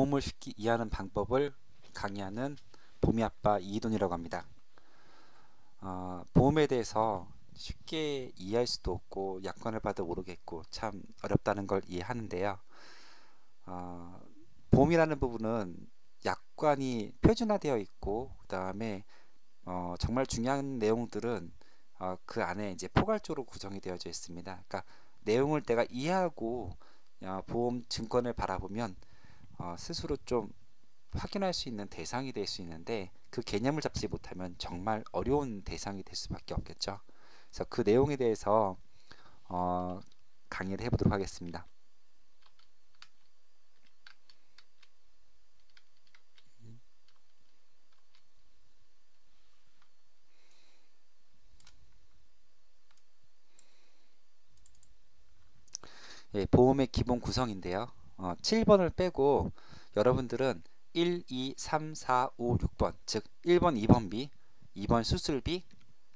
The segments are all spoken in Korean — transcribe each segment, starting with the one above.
보험을 쉽게 이해하는 방법을 강의하는 봄이아빠 이희돈이라고 합니다. 보험에 대해서 쉽게 이해할 수도 없고 약관을 봐도 모르겠고 참 어렵다는 걸 이해하는데요. 보험이라는 부분은 약관이 표준화되어 있고 그 다음에 정말 중요한 내용들은 그 안에 이제 포괄적으로 구성이 되어져 있습니다. 그러니까 내용을 내가 이해하고 보험 증권을 바라보면 스스로 좀 확인할 수 있는 대상이 될 수 있는데 그 개념을 잡지 못하면 정말 어려운 대상이 될 수밖에 없겠죠. 그래서 그 내용에 대해서 강의를 해보도록 하겠습니다. 예, 보험의 기본 구성인데요. 7번을 빼고 여러분들은 1, 2, 3, 4, 5, 6번 즉 1번, 2번비, 2번 수술비,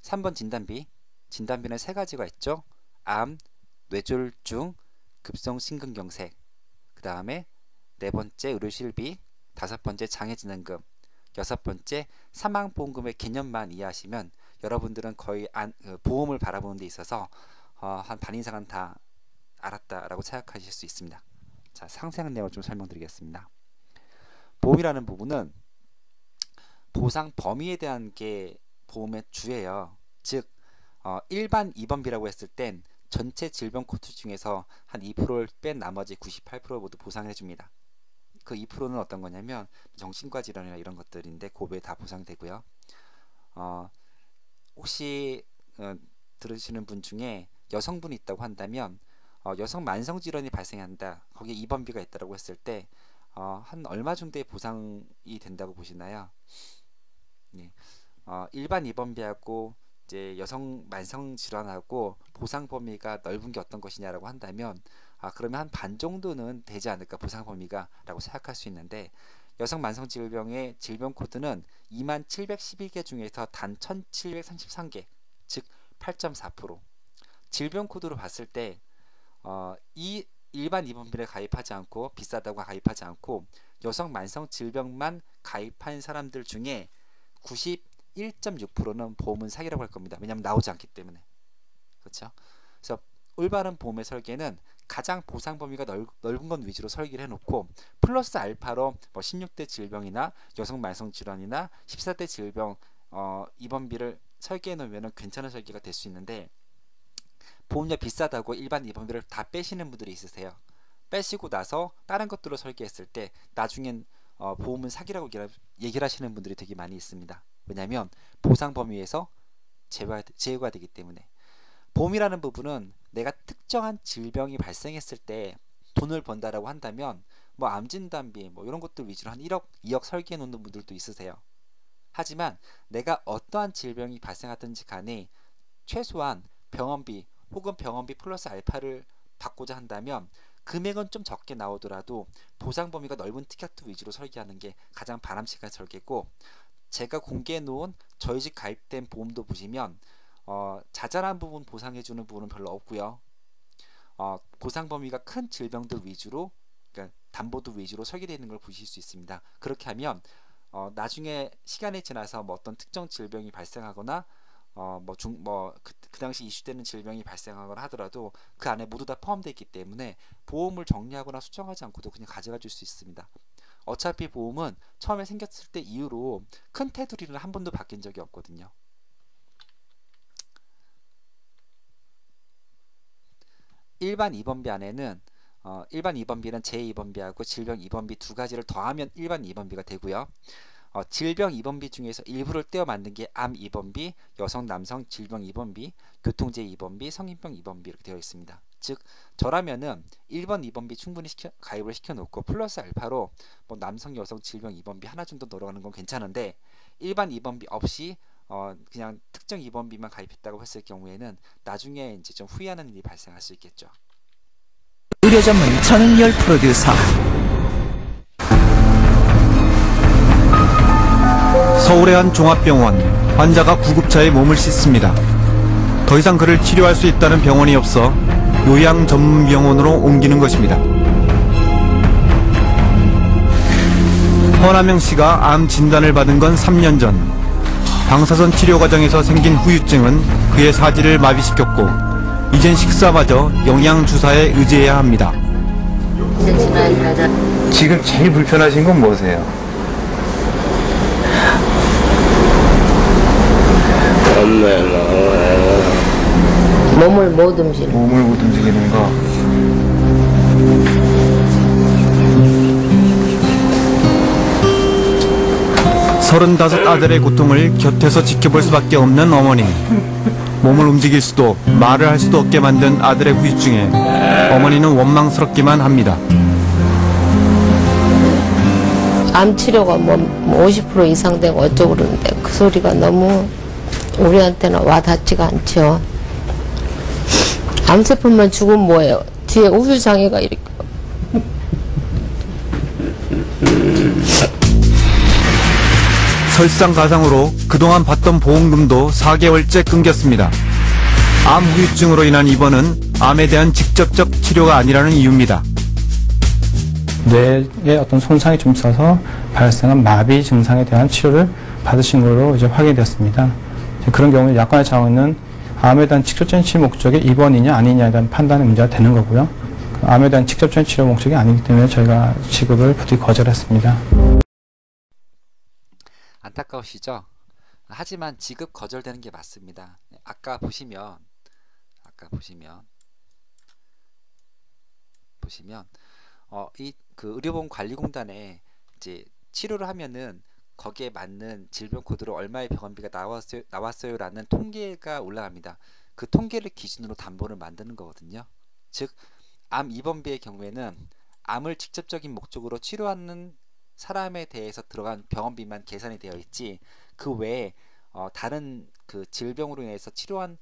3번 진단비. 진단비는 세 가지가 있죠. 암, 뇌졸중, 급성심근경색. 그 다음에 네 번째 의료실비, 다섯 번째 장애진흥금, 여섯 번째 사망보험금의 개념만 이해하시면 여러분들은 거의 보험을 바라보는 데 있어서 한 반 이상은 다 알았다라고 생각하실 수 있습니다. 자, 상세한 내용을 좀 설명드리겠습니다. 보험이라는 부분은 보상 범위에 대한 게 보험의 주예요. 즉 일반 2번비라고 했을 땐 전체 질병 코드 중에서 한 2%를 뺀 나머지 98% 모두 보상을 해줍니다. 그 2%는 어떤 거냐면 정신과 질환이나 이런 것들인데 고배 다 보상되고요. 혹시 들으시는 분 중에 여성분이 있다고 한다면 여성 만성 질환이 발생한다. 거기에 2번비가 있다고 했을 때 한 얼마 정도의 보상이 된다고 보시나요? 네. 일반 2번비하고 이제 여성 만성 질환하고 보상 범위가 넓은 게 어떤 것이냐라고 한다면 그러면 한 반 정도는 되지 않을까 보상 범위가 라고 생각할 수 있는데 여성 만성 질병의 질병 코드는 2711개 중에서 단 1733개 즉 8.4%. 질병 코드로 봤을 때 이 일반 2번비를 가입하지 않고 비싸다고 가입하지 않고 여성 만성 질병만 가입한 사람들 중에 91.6%는 보험은 사기라고 할 겁니다. 왜냐하면 나오지 않기 때문에. 그렇죠? 그래서 올바른 보험의 설계는 가장 보상 범위가 넓은 것 위주로 설계를 해놓고 플러스 알파로 뭐 16대 질병이나 여성 만성 질환이나 14대 질병 2번비를 설계해 놓으면 괜찮은 설계가 될 수 있는데 보험료 비싸다고 일반 2번비를 다 빼시는 분들이 있으세요. 빼시고 나서 다른 것들로 설계했을 때 나중엔 보험은 사기라고 얘기를 하시는 분들이 되게 많이 있습니다. 왜냐하면 보상 범위에서 제외가 되기 때문에. 보험이라는 부분은 내가 특정한 질병이 발생했을 때 돈을 번다라고 한다면 뭐 암진단비 뭐 이런 것들 위주로 한 1억, 2억 설계해 놓는 분들도 있으세요. 하지만 내가 어떠한 질병이 발생하든지 간에 최소한 병원비 혹은 병원비 플러스 알파를 받고자 한다면 금액은 좀 적게 나오더라도 보상 범위가 넓은 특약도 위주로 설계하는 게 가장 바람직한 설계고 제가 공개해 놓은 저희 집 가입된 보험도 보시면 자잘한 부분 보상해주는 부분은 별로 없고요. 보상 범위가 큰 질병들 위주로 그러니까 담보도 위주로 설계되어 있는 걸 보실 수 있습니다. 그렇게 하면 나중에 시간이 지나서 뭐 어떤 특정 질병이 발생하거나 그 당시 이슈되는 질병이 발생하거나 하더라도 그 안에 모두 다 포함되어 있기 때문에 보험을 정리하거나 수정하지 않고도 그냥 가져가 줄 수 있습니다. 어차피 보험은 처음에 생겼을 때 이후로 큰 테두리를 한 번도 바뀐 적이 없거든요. 일반 2번비 안에는 일반 2번비는 제2번비하고 질병 2번비 두 가지를 더하면 일반 2번비가 되고요. 질병 2번비 중에서 일부를 떼어 만든 게 암 2번비, 여성 남성 질병 2번비, 교통재 2번비, 성인병 2번비 이렇게 되어 있습니다. 즉 저라면은 1번 2번비 충분히 가입을 시켜놓고 플러스 알파로 뭐 남성 여성 질병 2번비 하나 정도 들어가는 건 괜찮은데 일반 2번비 없이 그냥 특정 2번비만 가입했다고 했을 경우에는 나중에 이제 좀 후회하는 일이 발생할 수 있겠죠. 의료 전문 전은열 프로듀서. 서울의 한 종합병원, 환자가 구급차에 몸을 씻습니다. 더 이상 그를 치료할 수 있다는 병원이 없어 요양 전문 병원으로 옮기는 것입니다. 허남영 씨가 암 진단을 받은 건 3년 전. 방사선 치료 과정에서 생긴 후유증은 그의 사지를 마비시켰고 이젠 식사마저 영양주사에 의지해야 합니다. 지금 제일 불편하신 건 뭐세요? 몸을 못 움직이는. 몸을 못 움직이는 거. 35 아들의 고통을 곁에서 지켜볼 수밖에 없는 어머니. 몸을 움직일 수도 말을 할 수도 없게 만든 아들의 후유증에 어머니는 원망스럽기만 합니다. 암 치료가 뭐 50% 이상 되고 어쩌고 그러는데 그 소리가 너무 우리한테는 와닿지가 않죠. 암세포만 죽으면 뭐예요? 뒤에 우울장애가 이렇게. 설상가상으로 그동안 받던 보험금도 4개월째 끊겼습니다. 암 후유증으로 인한 입원은 암에 대한 직접적 치료가 아니라는 이유입니다. 뇌에 어떤 손상이 좀 있어서 발생한 마비 증상에 대한 치료를 받으신 걸로 이제 확인이 되었습니다. 그런 경우에 약관에 정하는 암에 대한 직접적인 치료 목적이 입원이냐 아니냐에 대한 판단의 문제가 되는 거고요. 암에 대한 직접적인 치료 목적이 아니기 때문에 저희가 지급을 부디 거절했습니다. 안타까우시죠? 하지만 지급 거절되는 게 맞습니다. 아까 보시면 이 그 의료보험관리공단에 이제 치료를 하면은 거기에 맞는 질병 코드로 얼마의 병원비가 나왔어요라는 통계가 올라갑니다. 그 통계를 기준으로 담보를 만드는 거거든요. 즉, 암 입원비의 경우에는 암을 직접적인 목적으로 치료하는 사람에 대해서 들어간 병원비만 계산이 되어 있지, 그 외에 다른 그 질병으로 인해서 치료한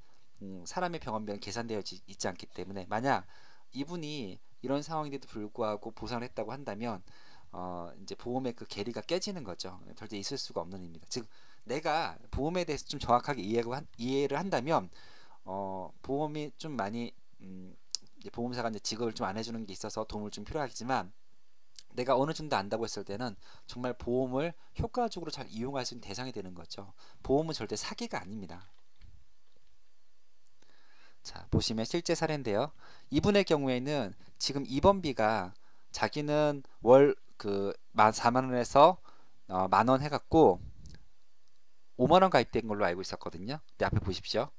사람의 병원비는 계산되어 있지 않기 때문에, 만약 이분이 이런 상황인데도 불구하고 보상을 했다고 한다면 이제 보험의 그 계리가 깨지는 거죠. 절대 있을 수가 없는 일입니다. 즉, 내가 보험에 대해서 좀 정확하게 이해를 한다면 보험이 좀 많이 이제 보험사가 이제 지급을 좀 안 해주는 게 있어서 도움을 좀 필요하겠지만, 내가 어느 정도 안다고 했을 때는 정말 보험을 효과적으로 잘 이용할 수 있는 대상이 되는 거죠. 보험은 절대 사기가 아닙니다. 자, 보시면 실제 사례인데요. 이분의 경우에는 지금 입원비가 자기는 월 그 4만원에서 만원 해갖고 5만원 가입된 걸로 알고 있었거든요. 근데 앞에 보십시오.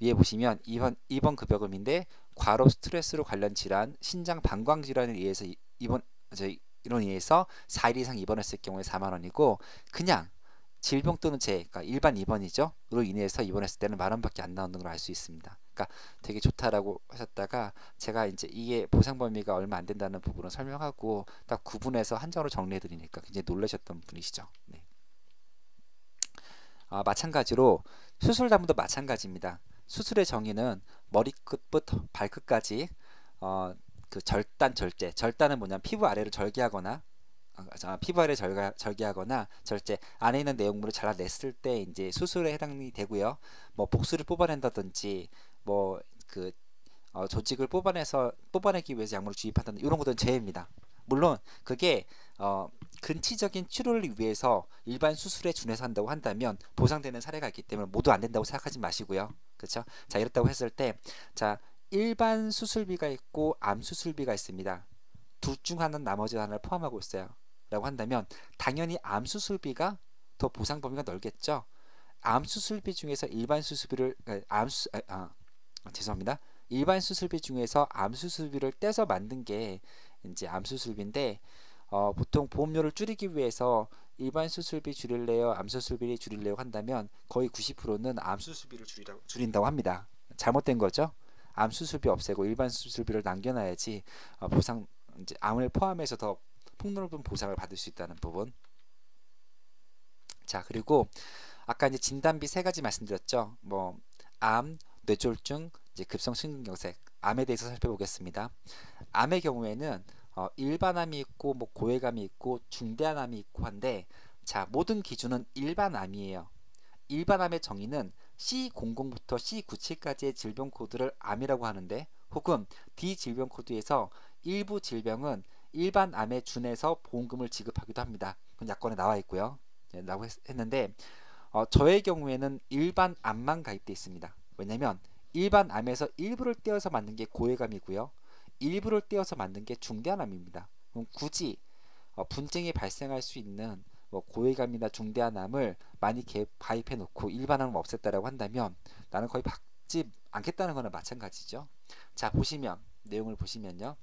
위에 보시면 입원 급여금인데 과로 스트레스로 관련 질환, 신장 방광 질환에 의해서 이로 인해서 4일 이상 입원했을 경우에 4만원이고, 그냥 질병 또는 그러니까 일반 입원이죠. 로 인해서 입원했을 때는 만원밖에 안 나오는 걸 알 수 있습니다. 그러니까 되게 좋다라고 하셨다가 제가 이제 이게 보상 범위가 얼마 안 된다는 부분을 설명하고 딱 구분해서 한정으로 정리해 드리니까 굉장히 놀라셨던 분이시죠. 네. 마찬가지로 수술 담보도 마찬가지입니다. 수술의 정의는 머리끝부터 발끝까지 그 절단은 뭐냐면 피부 아래를 절개하거나 절제 안에 있는 내용물을 잘라냈을 때 이제 수술에 해당이 되고요. 뭐 복수를 뽑아낸다든지 뭐 그 조직을 뽑아내기 위해서 약물을 주입한다든지 이런 것들은 제외입니다. 물론 그게 근치적인 치료를 위해서 일반 수술에 준해서 한다고 한다면 보상되는 사례가 있기 때문에 모두 안 된다고 생각하지 마시고요. 그렇죠? 자, 이렇다고 했을 때, 자, 일반 수술비가 있고 암 수술비가 있습니다. 둘 중 하나는 나머지 하나를 포함하고 있어요. 라고 한다면 당연히 암 수술비가 더 보상 범위가 넓겠죠. 암 수술비 중에서 일반 수술비를 일반 수술비 중에서 암 수술비를 떼서 만든 게 이제 암 수술비인데, 보통 보험료를 줄이기 위해서 일반 수술비 줄일래요, 암 수술비 줄일래요 한다면 거의 90%는 암 수술비를 줄인다고 합니다. 잘못된 거죠. 암 수술비 없애고 일반 수술비를 남겨놔야지 보상 이제 암을 포함해서 더 폭넓은 보상을 받을 수 있다는 부분. 자, 그리고 아까 이제 진단비 3가지 말씀드렸죠. 뭐 암, 뇌졸중, 이제 급성심근경색, 암에 대해서 살펴보겠습니다. 암의 경우에는 일반암이 있고 뭐 고해감이 있고 중대한 암이 있고 한데, 자, 모든 기준은 일반암이에요. 일반암의 정의는 C00부터 C97까지의 질병 코드를 암이라고 하는데, 혹은 D 질병 코드에서 일부 질병은 일반 암에 준해서 보험금을 지급하기도 합니다. 그건 약관에 나와 있고요. 네, 라고 했는데 저의 경우에는 일반 암만 가입돼 있습니다. 왜냐면 일반 암에서 일부를 떼어서 만든 게 고해감이고요. 일부를 떼어서 만든 게 중대한 암입니다. 그럼 굳이 분쟁이 발생할 수 있는 뭐 고해감이나 중대한 암을 많이 가입해 놓고 일반 암을 없앴다라고 한다면 나는 거의 받지 않겠다는 거나 마찬가지죠. 자, 보시면 내용을 보시면요.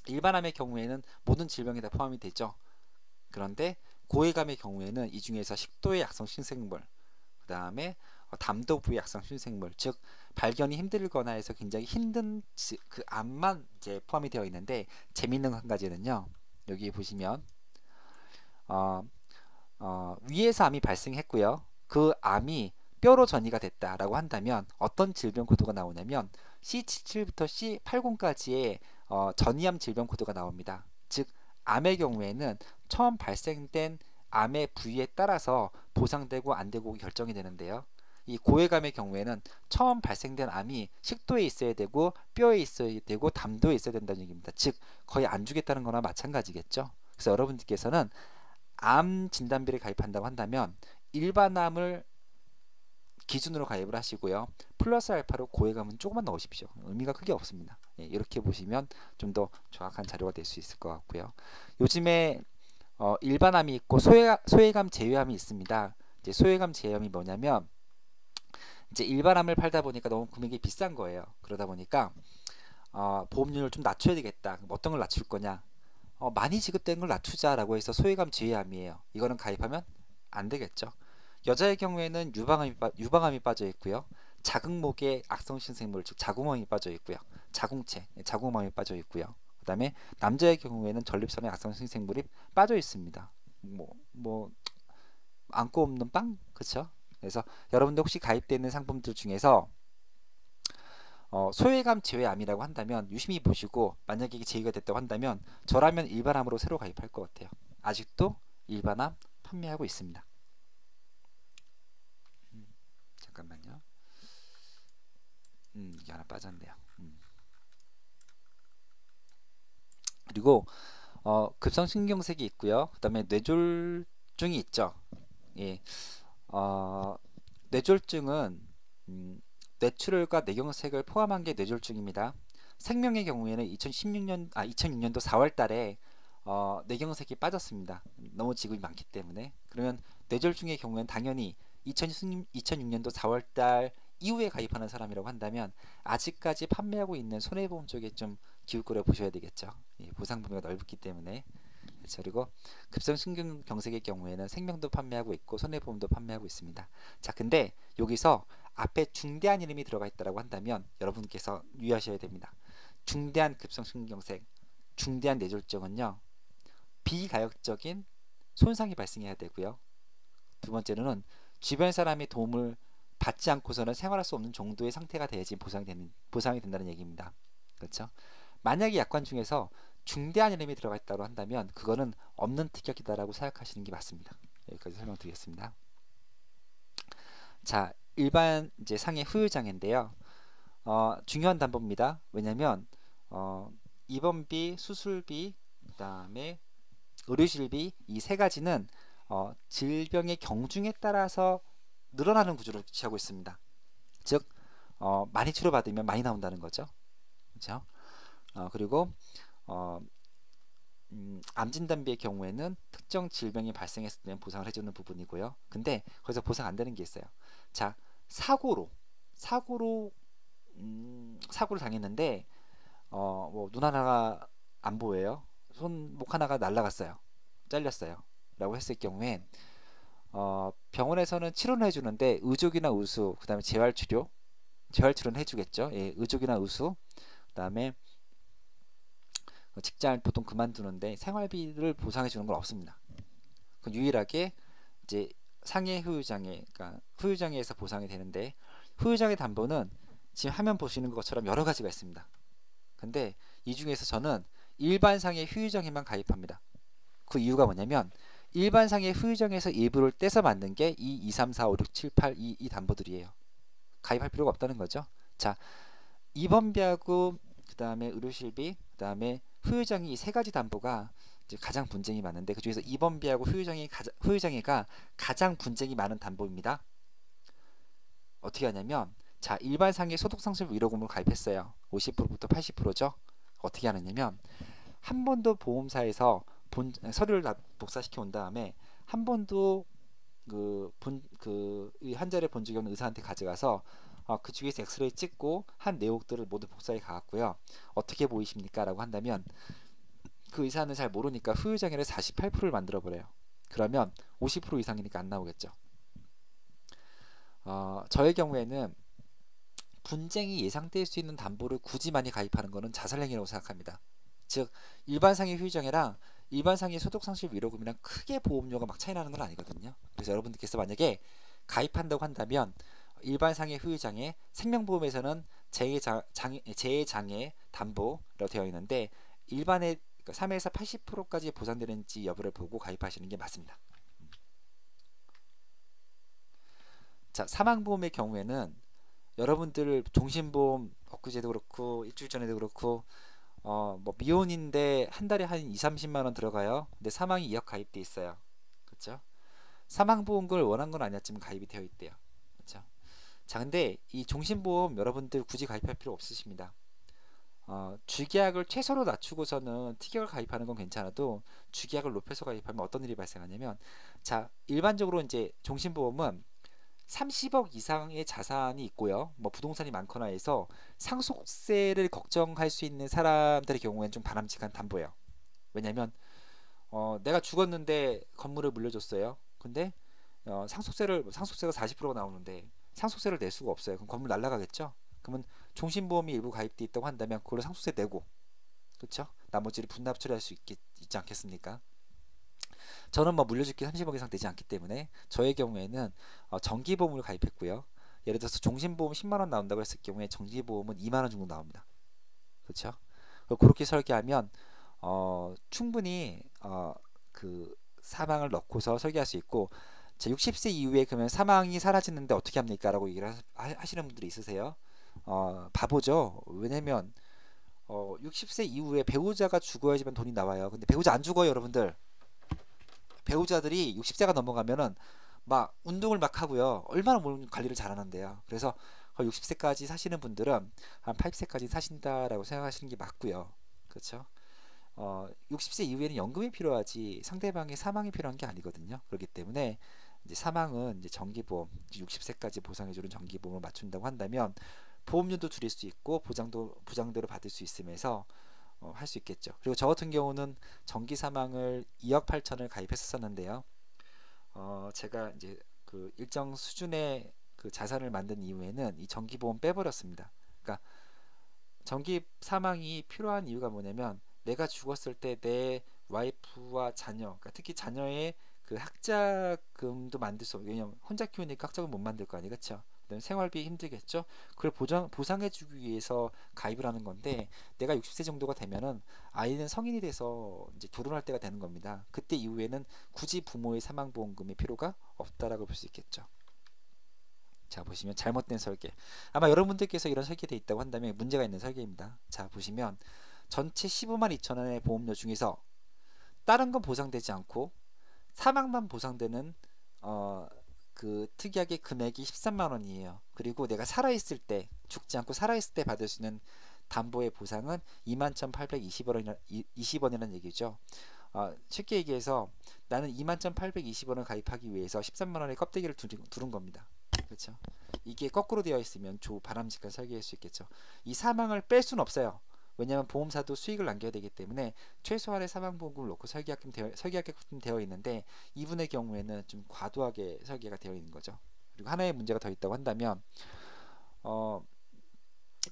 일반 암의 경우에는 모든 질병이 다 포함이 되죠. 그런데 고해감의 경우에는 이 중에서 식도의 약성 신생물, 그 다음에 담도 부의 약성 신생물, 즉 발견이 힘들거나 해서 굉장히 힘든 그 암만 이제 포함이 되어 있는데, 재미있는 한 가지는요. 여기 보시면 위에서 암이 발생했고요. 그 암이 뼈로 전이가 됐다라고 한다면 어떤 질병 코드가 나오냐면 C77부터 C80까지의 전이암 질병 코드가 나옵니다. 즉 암의 경우에는 처음 발생된 암의 부위에 따라서 보상되고 안 되고 결정이 되는데요. 이 고해감의 경우에는 처음 발생된 암이 식도에 있어야 되고 뼈에 있어야 되고 담도에 있어야 된다는 얘기입니다. 즉 거의 안 주겠다는 거나 마찬가지겠죠. 그래서 여러분들께서는 암 진단비를 가입한다고 한다면 일반 암을 기준으로 가입을 하시고요. 플러스 알파로 고해감은 조금만 넣으십시오. 의미가 크게 없습니다. 예, 이렇게 보시면 좀 더 정확한 자료가 될 수 있을 것 같고요. 요즘에 일반암이 있고 소해감 제외암이 있습니다. 이제 소해감 제외암이 뭐냐면 이제 일반암을 팔다 보니까 너무 금액이 비싼 거예요. 그러다 보니까 보험료를 좀 낮춰야 되겠다. 그럼 어떤 걸 낮출 거냐? 많이 지급되는 걸 낮추자라고 해서 소해감 제외암이에요. 이거는 가입하면 안 되겠죠. 여자의 경우에는 유방암이 빠져 있고요. 자극목에 악성신생물, 즉 자궁암이 빠져 있고요. 자궁체, 자궁암이 빠져 있고요. 그 다음에 남자의 경우에는 전립선에 악성신생물이 빠져 있습니다. 뭐 안고 없는 빵, 그렇죠? 그래서 여러분들 혹시 가입되어 있는 상품들 중에서 소외감 제외암이라고 한다면 유심히 보시고, 만약에 이게 제의가 됐다고 한다면 저라면 일반암으로 새로 가입할 것 같아요. 아직도 일반암 판매하고 있습니다. 잠깐만요. 이게 하나 빠졌네요. 그리고 급성신경색이 있고요. 그 다음에 뇌졸중이 있죠. 예. 뇌졸중은 뇌출혈과 뇌경색을 포함한 게 뇌졸중입니다. 생명의 경우에는 2006년도 4월 달에 뇌경색이 빠졌습니다. 너무 지급이 많기 때문에. 그러면 뇌졸중의 경우에는 당연히 2006년도 4월 달 이후에 가입하는 사람이라고 한다면 아직까지 판매하고 있는 손해보험 쪽에 좀 기울거려 보셔야 되겠죠. 예, 보상 범위가 넓기 때문에. 그렇죠. 그리고 급성신경경색의 경우에는 생명도 판매하고 있고 손해보험도 판매하고 있습니다. 자, 근데 여기서 앞에 중대한 이름이 들어가 있다고 한다면 여러분께서 유의하셔야 됩니다. 중대한 급성신경색, 중대한 뇌졸중은요, 비가역적인 손상이 발생해야 되고요. 두 번째로는 주변 사람의 도움을 받지 않고서는 생활할 수 없는 정도의 상태가 돼야지 보상이 된다는 얘기입니다. 그렇죠? 만약에 약관 중에서 중대한 이름이 들어가 있다고 한다면 그거는 없는 특약이다라고 생각하시는 게 맞습니다. 여기까지 설명드리겠습니다. 자, 일반 이제 상해 후유장애인데요. 중요한 담보입니다. 왜냐하면 입원비, 수술비, 그다음에 의료실비, 이 세 가지는 질병의 경중에 따라서 늘어나는 구조를 취하고 있습니다. 즉 많이 치료받으면 많이 나온다는 거죠. 그렇죠? 그리고 암진단비의 경우에는 특정 질병이 발생했을 때 보상을 해주는 부분이고요. 근데 거기서 보상 안 되는 게 있어요. 자, 사고를 당했는데 뭐 눈 하나가 안 보여요. 손목 하나가 날라갔어요. 잘렸어요. 라고 했을 경우에 병원에서는 치료는 해주는데 의족이나 의수, 그 다음에 재활치료는 해주겠죠. 예, 의족이나 의수, 그 다음에 직장을 보통 그만두는데 생활비를 보상해 주는 건 없습니다. 유일하게 이제 상해 후유장애, 그러니까 후유장애에서 보상이 되는데, 후유장애 담보는 지금 화면 보시는 것처럼 여러 가지가 있습니다. 근데 이 중에서 저는 일반 상해 후유장애만 가입합니다. 그 이유가 뭐냐면 일반 상해 후유장애에서 일부를 떼서 만든 게 이 2, 3, 4, 5, 6, 7, 8 이 담보들이에요. 가입할 필요가 없다는 거죠. 자, 입원비하고 그 다음에 의료실비, 그 다음에 후유장애 이 세 가지 담보가 이제 가장 분쟁이 많은데 그 중에서 입원비하고 후유장애가 가장 분쟁이 많은 담보입니다. 어떻게 하냐면 자 일반상의 소득상실 위로금을 가입했어요. 50%부터 80%죠. 어떻게 하느냐면 한 번도 보험사에서 서류를 다 복사시켜 온 다음에 한 번도 이 환자를 본 적이 없는 의사한테 가져가서 그 중에서 엑스레이 찍고 한 내용들을 모두 복사해 가고요. 어떻게 보이십니까? 라고 한다면 그 의사는 잘 모르니까 후유장애를 48%를 만들어 버려요. 그러면 50% 이상이니까 안 나오겠죠. 저의 경우에는 분쟁이 예상될 수 있는 담보를 굳이 많이 가입하는 것은 자살행위라고 생각합니다. 즉 일반상의 후유장애랑 일반상의 소득상실 위로금이랑 크게 보험료가 막 차이 나는 건 아니거든요. 그래서 여러분들께서 만약에 가입한다고 한다면 일반상의 후유장애, 생명보험에서는 재해장애 담보라고 되어 있는데 일반의 3에서 80%까지 보상되는지 여부를 보고 가입하시는 게 맞습니다. 자, 사망보험의 경우에는 여러분들 종신보험 엊그제도 그렇고 일주일 전에도 그렇고 뭐 미혼인데 한 달에 한 2-30만 원 들어가요. 근데 사망이 2억 가입돼 있어요. 그렇죠? 사망보험금을 원한 건 아니었지만 가입이 되어 있대요. 그렇죠? 자, 근데 이 종신보험 여러분들 굳이 가입할 필요 없으십니다. 주계약을 최소로 낮추고서는 특약을 가입하는 건 괜찮아도 주계약을 높여서 가입하면 어떤 일이 발생하냐면 자, 일반적으로 이제 종신보험은 30억 이상의 자산이 있고요. 뭐 부동산이 많거나 해서 상속세를 걱정할 수 있는 사람들의 경우에는 좀 바람직한 담보예요. 왜냐면 내가 죽었는데 건물을 물려줬어요. 근데 상속세가 40%가 나오는데 상속세를 낼 수가 없어요. 그럼 건물 날라가겠죠. 그러면 종신보험이 일부 가입돼 있다고 한다면 그걸로 상속세 내고, 그렇죠? 나머지를 분납 처리할 수 있지 않겠습니까? 저는 뭐 물려줄 게 30억 이상 되지 않기 때문에 저의 경우에는 정기보험을 가입했고요. 예를 들어서 종신보험 10만 원 나온다고 했을 경우에 정기보험은 2만 원 정도 나옵니다. 그렇죠? 그렇게 설계하면 충분히 그 사망을 넣고서 설계할 수 있고, 자, 60세 이후에 그러면 사망이 사라지는데 어떻게 합니까? 라고 얘기를 하시는 분들이 있으세요. 바보죠. 왜냐면 60세 이후에 배우자가 죽어야지만 돈이 나와요. 근데 배우자 안 죽어요, 여러분들. 배우자들이 60세가 넘어가면은 막 운동을 막 하고요. 얼마나 몸 관리를 잘하는데요. 그래서 60세까지 사시는 분들은 한 80세까지 사신다라고 생각하시는 게 맞고요. 그렇죠? 60세 이후에는 연금이 필요하지 상대방의 사망이 필요한 게 아니거든요. 그렇기 때문에 이제 사망은 이제 정기보험, 60세까지 보상해주는 정기보험을 맞춘다고 한다면 보험료도 줄일 수 있고 보장대로 받을 수 있으면서 할 수 있겠죠. 그리고 저 같은 경우는 정기 사망을 2억 8천을 가입했었는데요. 제가 이제 그 일정 수준의 그 자산을 만든 이후에는 이 정기보험 빼버렸습니다. 그러니까 정기 사망이 필요한 이유가 뭐냐면 내가 죽었을 때 내 와이프와 자녀, 그러니까 특히 자녀의 그 학자금도 만들 수 없고, 왜냐면 혼자 키우니까 학자금 못 만들 거 아니에요, 그렇죠? 생활비 힘들겠죠. 그걸 보상해주기 위해서 가입을 하는 건데 내가 60세 정도가 되면은 아이는 성인이 돼서 이제 결혼할 때가 되는 겁니다. 그때 이후에는 굳이 부모의 사망보험금이 필요가 없다라고 볼 수 있겠죠. 자, 보시면 잘못된 설계. 아마 여러분들께서 이런 설계되어 있다고 한다면 문제가 있는 설계입니다. 자, 보시면 전체 15만 2천 원의 보험료 중에서 다른 건 보상되지 않고 사망만 보상되는 그 특약의 금액이 13만 원이에요. 그리고 내가 살아있을 때, 죽지 않고 살아있을 때 받을 수 있는 담보의 보상은 21,820원이라는 얘기죠. 쉽게 얘기해서 나는 21,820원을 가입하기 위해서 13만 원의 껍데기를 두른 겁니다. 그렇죠? 이게 거꾸로 되어 있으면 바람직한 설계일 수 있겠죠. 이 사망을 뺄 수는 없어요. 왜냐하면 보험사도 수익을 남겨야 되기 때문에 최소한의 사망보험금을 놓고 설계하게끔 되어 있는데 이분의 경우에는 좀 과도하게 설계가 되어 있는 거죠. 그리고 하나의 문제가 더 있다고 한다면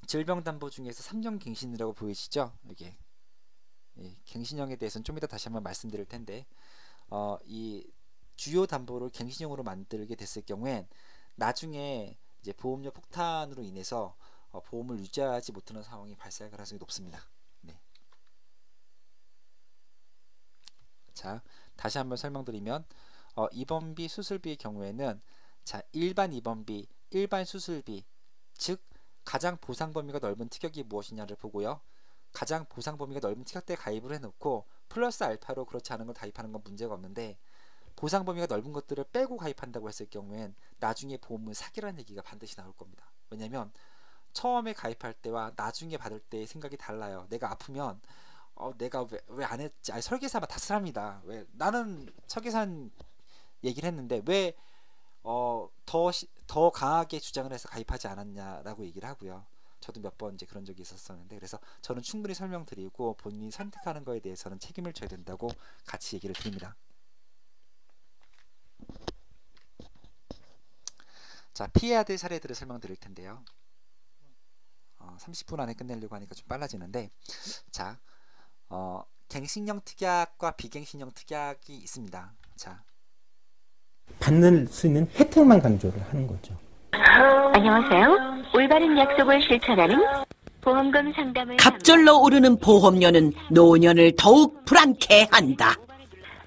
질병담보 중에서 3년 갱신이라고 보이시죠? 이게 갱신형에 대해서는 좀 이따 다시 한번 말씀드릴 텐데 이 주요 담보를 갱신형으로 만들게 됐을 경우엔 나중에 이제 보험료 폭탄으로 인해서 보험을 유지하지 못하는 상황이 발생할 가능성이 높습니다. 네. 자, 다시 한번 설명드리면 입원비, 수술비의 경우에는 자, 일반 입원비, 일반 수술비, 즉 가장 보상 범위가 넓은 특약이 무엇이냐를 보고요. 가장 보상 범위가 넓은 특약대에 가입을 해놓고 플러스 알파로 그렇지 않은 걸 가입하는 건 문제가 없는데 보상 범위가 넓은 것들을 빼고 가입한다고 했을 경우엔 나중에 보험은 사기라는 얘기가 반드시 나올 겁니다. 왜냐면 처음에 가입할 때와 나중에 받을 때의 생각이 달라요. 내가 아프면 내가 왜 안 했지? 아니, 설계사만 다 사람이다. 왜 나는 설계사는 얘기를 했는데 왜 더 강하게 주장을 해서 가입하지 않았냐라고 얘기를 하고요. 저도 몇 번 이제 그런 적이 있었었는데, 그래서 저는 충분히 설명드리고 본인이 선택하는 거에 대해서는 책임을 져야 된다고 같이 얘기를 드립니다. 자, 피해야 될 사례들을 설명드릴 텐데요. 30분 안에 끝내려고 하니까 좀 빨라지는데, 자, 갱신형 특약과 비갱신형 특약이 있습니다. 자, 받는 수 있는 혜택만 강조를 하는 거죠. 안녕하세요. 올바른 약속을 실천하는 보험금 상담을 갑절로 오르는 보험료는 노년을 더욱 불안케 한다.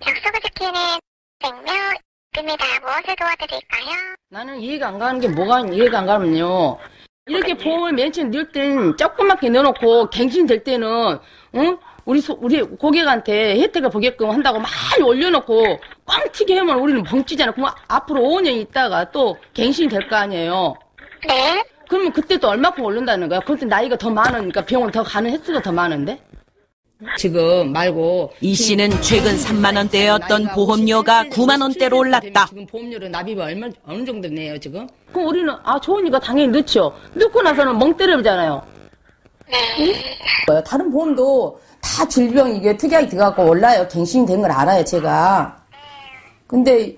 약속을 지키는 생명입니다. 무엇을 도와드릴까요? 나는 이해가 안 가는 게 뭐가 이해가 안 가면요. 이렇게 보험을 맨 처음 넣을 땐 조그맣게 넣어놓고 갱신될 때는 응? 우리 고객한테 혜택을 보게끔 한다고 많이 올려놓고 꽝 튀게 하면 우리는 벙찌잖아. 그럼 앞으로 5년 있다가 또 갱신이 될 거 아니에요. 네. 그러면 그때 또 얼마큼 오른다는 거야? 그때 나이가 더 많으니까 병원 더 가는 횟수가 더 많은데? 지금 말고 이 씨는 최근 3만 원대였던 보험료가 9만 원대로 올랐다. 지금 보험료로 납입을 어느 정도 내요 지금? 그럼 우리는 좋으니까 당연히 넣죠. 넣고 나서는 멍 때려보잖아요. 다른 보험도 다 질병 이게 특약이 들어가고 올라요. 갱신된 걸 알아요 제가. 근데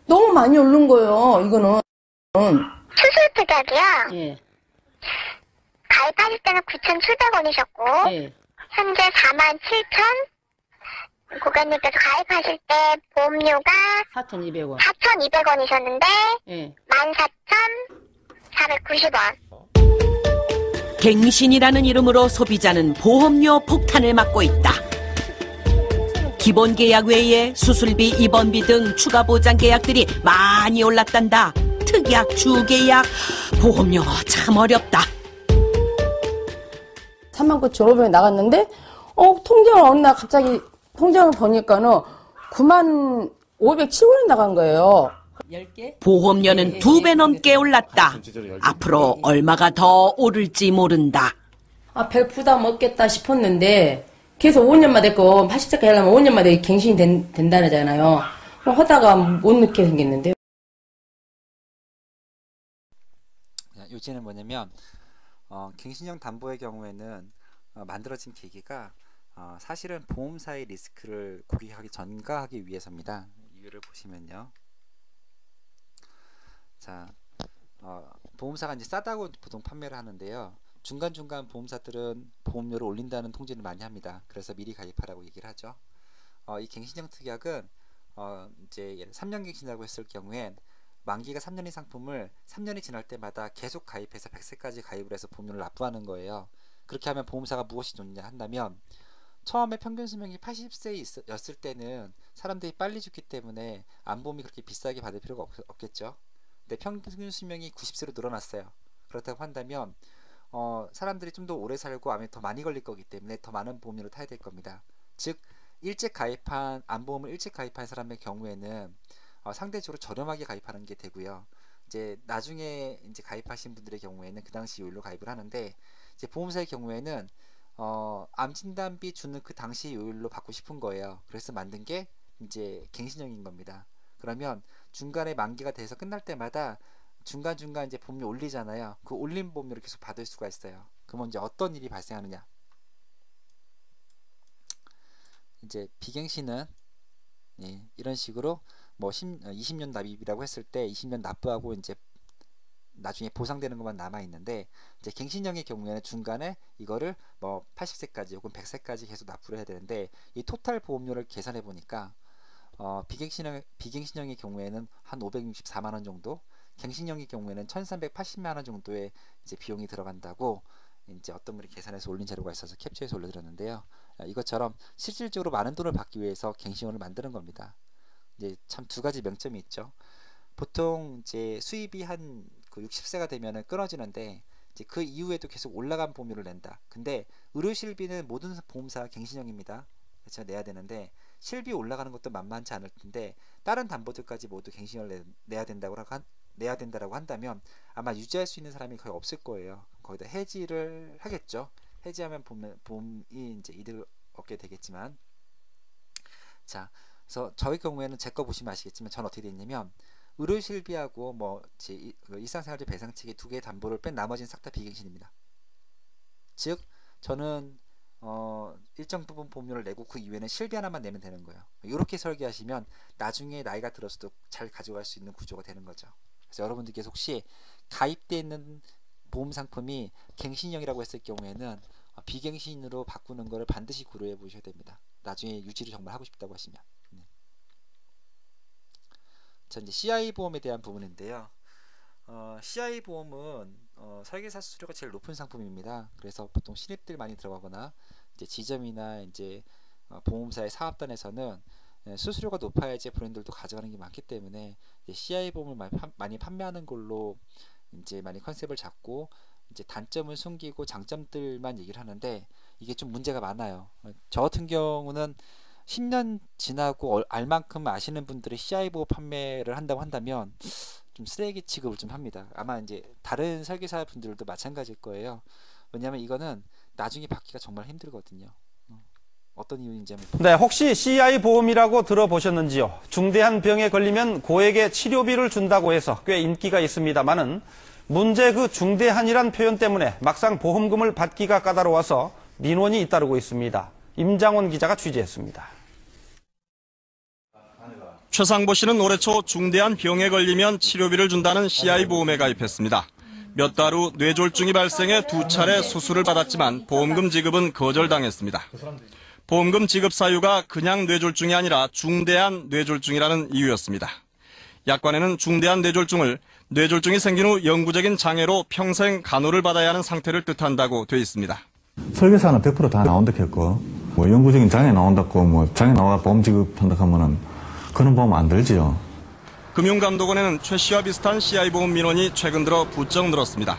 너무 많이 오른 거예요 이거는. 수술 특약이요? 예. 가입하실 때는 9,700원이셨고 예. 현재 47,000 고객님께서 가입하실 때 보험료가 4,200원. 4,200원이셨는데 예. 14,490원. 갱신이라는 이름으로 소비자는 보험료 폭탄을 맞고 있다. 기본 계약 외에 수술비, 입원비 등 추가 보장 계약들이 많이 올랐단다. 특약, 주계약, 보험료 참 어렵다. 39,500원이 나갔는데 통장을 어느 날 갑자기 통장을 보니까는 95,700원이 나간 거예요. 보험료는 2배 넘게 올랐다. 앞으로 얼마가 더 오를지 모른다. 별 부담 없겠다 싶었는데 계속 5년마다 했고 80세까지 하려면 5년마다 갱신이 된다잖아요. 그럼 하다가 못 넣게 생겼는데. 요지는 뭐냐면 갱신형 담보의 경우에는 만들어진 계기가 사실은 보험사의 리스크를 고객에게 전가하기 위해서입니다. 이유를 보시면요. 자, 보험사가 이제 싸다고 보통 판매를 하는데요. 중간중간 보험사들은 보험료를 올린다는 통지를 많이 합니다. 그래서 미리 가입하라고 얘기를 하죠. 이 갱신형 특약은 이제 3년 갱신이라고 했을 경우엔 만기가 3년인 상품을 3년이 지날 때마다 계속 가입해서 100세까지 가입을 해서 보험료를 납부하는 거예요. 그렇게 하면 보험사가 무엇이 좋냐 한다면 처음에 평균 수명이 80세였을 때는 사람들이 빨리 죽기 때문에 안보험이 그렇게 비싸게 받을 필요가 없겠죠. 근데 평균 수명이 90세로 늘어났어요. 그렇다고 한다면 사람들이 좀 더 오래 살고 암에 더 많이 걸릴 거기 때문에 더 많은 보험료를 타야 될 겁니다. 즉 일찍 가입한 안보험을 일찍 가입한 사람의 경우에는 상대적으로 저렴하게 가입하는 게 되고요. 이제 나중에 이제 가입하신 분들의 경우에는 그 당시 요일로 가입을 하는데 이제 보험사의 경우에는 암 진단비 주는 그 당시 요일로 받고 싶은 거예요. 그래서 만든 게 이제 갱신형인 겁니다. 그러면 중간에 만기가 돼서 끝날 때마다 중간중간 이제 보험료 올리잖아요. 그 올린 보험료를 계속 받을 수가 있어요. 그러면 이제 어떤 일이 발생하느냐? 이제 비갱신은 이런 식으로 뭐 20년 납입이라고 했을 때 20년 납부하고 이제 나중에 보상되는 것만 남아 있는데 이제 갱신형의 경우에는 중간에 이거를 뭐 80세까지 혹은 100세까지 계속 납부를 해야 되는데 이 토탈 보험료를 계산해 보니까 비갱신형의 경우에는 한 564만 원 정도, 갱신형의 경우에는 1,380만 원 정도의 이제 비용이 들어간다고 이제 어떤 분이 계산해서 올린 자료가 있어서 캡처해서 올려드렸는데요. 이것처럼 실질적으로 많은 돈을 받기 위해서 갱신형을 만드는 겁니다. 이제 참 두 가지 명점이 있죠. 보통 이제 수입이 한 그 60세가 되면은 끊어지는데 이제 그 이후에도 계속 올라간 보험료를 낸다. 근데 의료실비는 모든 보험사가 갱신형입니다. 그렇죠? 내야 되는데 실비 올라가는 것도 만만치 않을 텐데 다른 담보들까지 모두 갱신을 내야 된다라고 한다면 아마 유지할 수 있는 사람이 거의 없을 거예요. 거기다 해지를 하겠죠. 해지하면 보험이 이제 이득을 얻게 되겠지만, 자, 그래서 저희 경우에는 제 거 보시면 아시겠지만 전 어떻게 됐냐면 의료 실비하고 일상생활비 배상책의 두 개의 담보를 뺀 나머지는 싹 다 비갱신입니다. 즉 저는 일정 부분 보험료를 내고 그 이후에는 실비 하나만 내면 되는 거예요. 이렇게 설계하시면 나중에 나이가 들어서도 잘 가져갈 수 있는 구조가 되는 거죠. 그래서 여러분들께서 혹시 가입되어 있는 보험 상품이 갱신형이라고 했을 경우에는 비갱신으로 바꾸는 것을 반드시 고려해 보셔야 됩니다. 나중에 유지를 정말 하고 싶다고 하시면. 자, 이제 CI 보험에 대한 부분인데요. CI 보험은 설계사 수수료가 제일 높은 상품입니다. 그래서 보통 신입들 많이 들어가거나 이제 지점이나 이제 보험사의 사업단에서는 수수료가 높아야지 브랜드들도 가져가는 게 많기 때문에 이제 CI 보험을 많이 판매하는 걸로 이제 많이 컨셉을 잡고 이제 단점을 숨기고 장점들만 얘기를 하는데 이게 좀 문제가 많아요. 저 같은 경우는 10년 지나고 알만큼 아시는 분들이 CI 보험 판매를 한다고 한다면 좀 쓰레기 취급을 좀 합니다. 아마 이제 다른 설계사 분들도 마찬가지일 거예요. 왜냐하면 이거는 나중에 받기가 정말 힘들거든요. 어떤 이유인지 한번. 네, 혹시 CI 보험이라고 들어보셨는지요? 중대한 병에 걸리면 고액의 치료비를 준다고 해서 꽤 인기가 있습니다만은 문제 그 중대한이란 표현 때문에 막상 보험금을 받기가 까다로워서 민원이 잇따르고 있습니다. 임장원 기자가 취재했습니다. 최상보 씨는 올해 초 중대한 병에 걸리면 치료비를 준다는 CI 보험에 가입했습니다. 몇 달 후 뇌졸중이 발생해 2차례 수술을 받았지만 보험금 지급은 거절당했습니다. 보험금 지급 사유가 그냥 뇌졸중이 아니라 중대한 뇌졸중이라는 이유였습니다. 약관에는 중대한 뇌졸중이 생긴 후 영구적인 장애로 평생 간호를 받아야 하는 상태를 뜻한다고 돼 있습니다. 설계사는 100% 다 나온다 했고, 영구적인 장애 나온다고 장애 나와 보험 지급한다 하면은 그런 보험 안 들지요. 금융감독원에는 최 씨와 비슷한 CI 보험 민원이 최근 들어 부쩍 늘었습니다.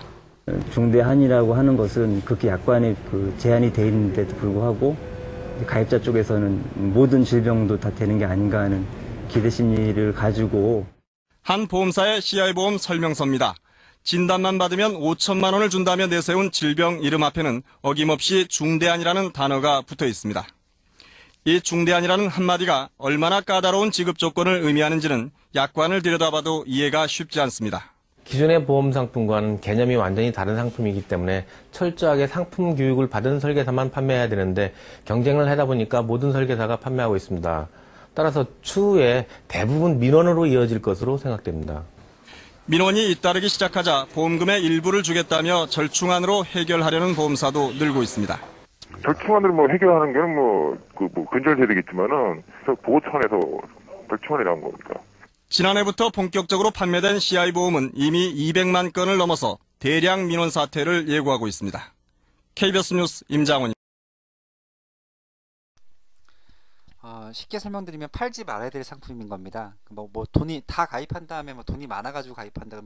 중대한이라고 하는 것은 그렇게 약관에 제한이 돼 있는데도 불구하고 가입자 쪽에서는 모든 질병도 다 되는 게 아닌가 하는 기대 심리를 가지고. 한 보험사의 CI 보험 설명서입니다. 진단만 받으면 5천만 원을 준다며 내세운 질병 이름 앞에는 어김없이 중대한이라는 단어가 붙어 있습니다. 이 중대한이라는 한마디가 얼마나 까다로운 지급 조건을 의미하는지는 약관을 들여다봐도 이해가 쉽지 않습니다. 기존의 보험 상품과는 개념이 완전히 다른 상품이기 때문에 철저하게 상품 교육을 받은 설계사만 판매해야 되는데 경쟁을 하다 보니까 모든 설계사가 판매하고 있습니다. 따라서 추후에 대부분 민원으로 이어질 것으로 생각됩니다. 민원이 잇따르기 시작하자 보험금의 일부를 주겠다며 절충안으로 해결하려는 보험사도 늘고 있습니다. 절충안으로 해결하는 게 근절돼야 되겠지만은 보호 차원에서 절충안이라는 겁니다. 지난해부터 본격적으로 판매된 CI 보험은 이미 200만 건을 넘어서 대량 민원 사태를 예고하고 있습니다. KBS 뉴스 임장원입니다. 쉽게 설명드리면 팔지 말아야 될 상품인 겁니다. 돈이 다 가입한 다음에 돈이 많아가지고 가입한다,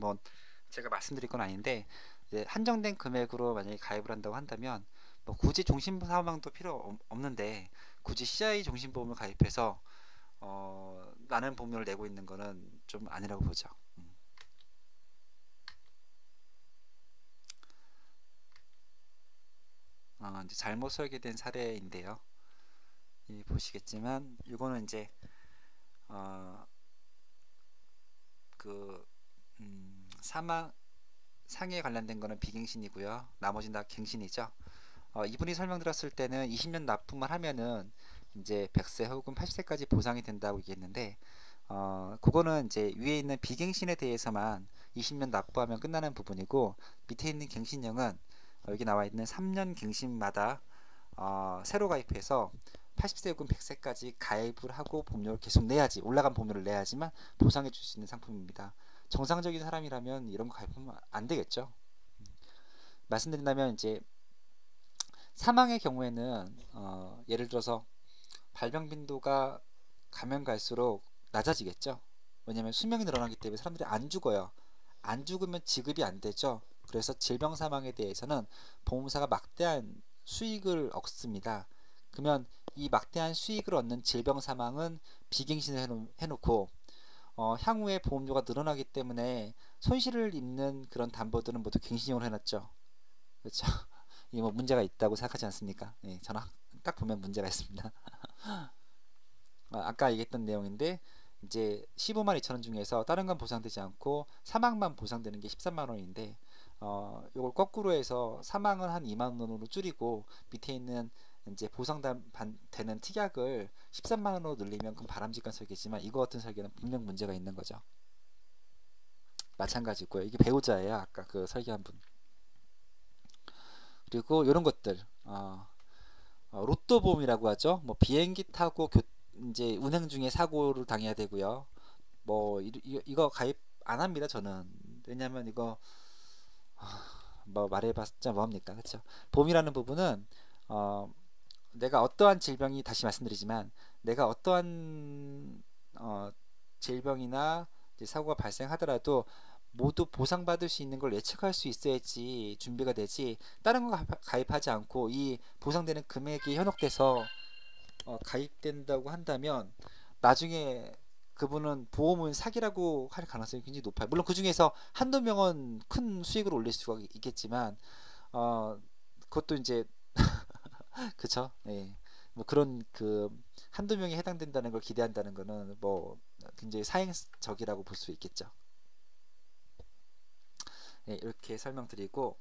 제가 말씀드릴 건 아닌데 이제 한정된 금액으로 만약에 가입을 한다고 한다면 굳이 종신사망도 필요 없는데 굳이 CI 종신보험을 가입해서 많은 보험료를 내고 있는 거는 좀 아니라고 보죠. 이제 잘못 설계된 사례인데요. 보시겠지만 이거는 이제 상해에 관련된 거는 비갱신이고요. 나머지는 다 갱신이죠. 이분이 설명드렸을 때는 20년 납품을 하면은 이제 100세 혹은 80세까지 보상이 된다고 얘기했는데 그거는 이제 위에 있는 비갱신에 대해서만 20년 납부하면 끝나는 부분이고 밑에 있는 갱신형은 여기 나와 있는 3년 갱신마다 새로 가입해서 80세 혹은 100세까지 가입을 하고 보험료를 계속 내야지, 올라간 보험료를 내야지만 보상해 줄 수 있는 상품입니다. 정상적인 사람이라면 이런 거 가입하면 안 되겠죠. 말씀드린다면 이제 사망의 경우에는 예를 들어서 발병 빈도가 가면 갈수록 낮아지겠죠. 왜냐하면 수명이 늘어나기 때문에 사람들이 안 죽어요. 안 죽으면 지급이 안 되죠. 그래서 질병 사망에 대해서는 보험사가 막대한 수익을 얻습니다. 그러면 이 막대한 수익을 얻는 질병 사망은 비갱신을 해놓고 향후에 보험료가 늘어나기 때문에 손실을 입는 그런 담보들은 모두 갱신형으로 해놨죠. 그렇죠? 이게 뭐 문제가 있다고 생각하지 않습니까? 예, 저는 딱 보면 문제가 있습니다. 아까 얘기했던 내용인데 이제 15만 2천 원 중에서 다른 건 보상되지 않고 사망만 보상되는 게 13만 원인데 요걸 거꾸로 해서 사망은 한 2만 원으로 줄이고 밑에 있는 이제 보상되는 특약을 13만 원으로 늘리면 그건 바람직한 설계지만 이거 같은 설계는 분명 문제가 있는 거죠. 마찬가지고요. 이게 배우자예요. 아까 그 설계한 분. 그리고 이런 것들 로또 보험이라고 하죠. 뭐 비행기 타고 이제 운행 중에 사고를 당해야 되고요. 뭐 이거 가입 안 합니다. 저는. 왜냐면 이거 뭐 말해봤자 뭐합니까, 그렇죠? 보험이라는 부분은 내가 어떠한 질병이, 다시 말씀드리지만 내가 어떠한 질병이나 이제 사고가 발생하더라도 모두 보상받을 수 있는 걸 예측할 수 있어야지 준비가 되지, 다른 거 가입하지 않고 이 보상되는 금액이 현혹돼서 가입된다고 한다면 나중에 그분은 보험은 사기라고 할 가능성이 굉장히 높아요. 물론 그 중에서 한두 명은 큰 수익을 올릴 수가 있겠지만 그것도 이제 그쵸? 예. 뭐 그런 그 한두 명이 해당된다는 걸 기대한다는 거는 뭐 굉장히 사행적이라고 볼 수 있겠죠. 예, 이렇게 설명드리고